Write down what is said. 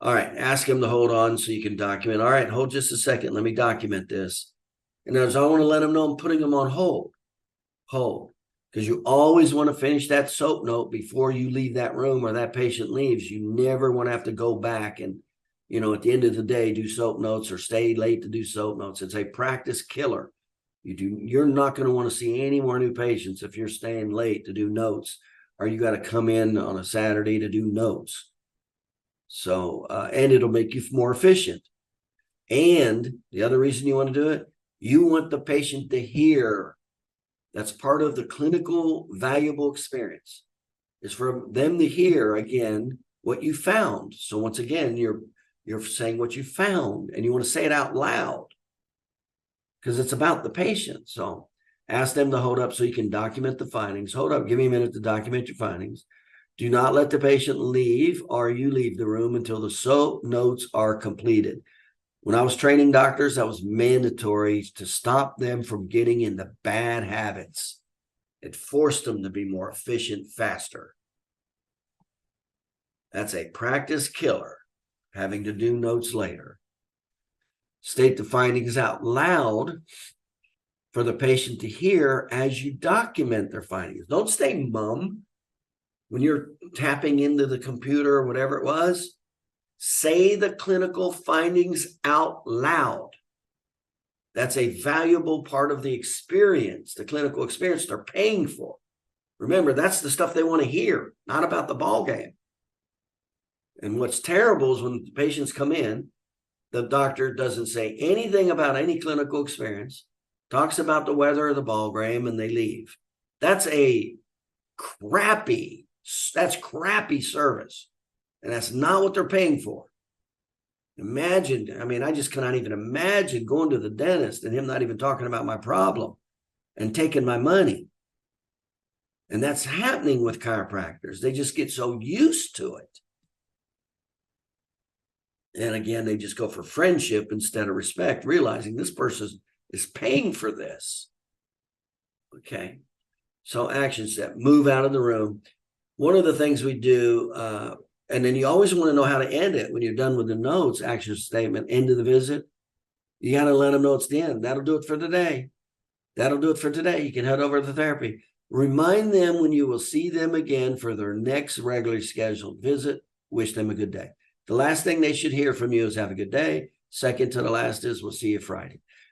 All right, ask him to hold on so you can document. All right, hold just a second. Let me document this. And as I want to let him know I'm putting him on hold. Hold. Because you always want to finish that soap note before you leave that room or that patient leaves. You never want to have to go back and, at the end of the day, do soap notes or stay late to do soap notes. It's a practice killer. You're not going to want to see any more new patients if you're staying late to do notes, or you got to come in on a Saturday to do notes. So, and it'll make you more efficient. And the other reason you want to do it, you want the patient to hear. That's part of the clinical valuable experience, is for them to hear again what you found. So once again, you're saying what you found, and you want to say it out loud because it's about the patient. So ask them to hold up so you can document the findings. Hold up, give me a minute to document your findings. Do not let the patient leave or you leave the room until the soap notes are completed. When I was training doctors, that was mandatory to stop them from getting into bad habits. It forced them to be more efficient, faster. That's a practice killer, having to do notes later. State the findings out loud for the patient to hear as you document their findings. Don't stay mum when you're tapping into the computer or whatever it was. Say the clinical findings out loud. That's a valuable part of the experience, the clinical experience they're paying for. Remember, that's the stuff they want to hear, not about the ball game. And what's terrible is when patients come in, the doctor doesn't say anything about any clinical experience, talks about the weather or the ball game, and they leave. That's crappy service. And that's not what they're paying for. Imagine, I just cannot even imagine going to the dentist and him not even talking about my problem and taking my money. And that's happening with chiropractors. They just get so used to it. And again, they just go for friendship instead of respect, realizing this person is paying for this. Okay. So action step, move out of the room. One of the things we do, and then you always want to know how to end it when you're done with the notes, action statement, end of the visit. You got to let them know it's the end. That'll do it for today. That'll do it for today. You can head over to the therapy. Remind them when you will see them again for their next regularly scheduled visit. Wish them a good day. The last thing they should hear from you is have a good day. Second to the last is we'll see you Friday.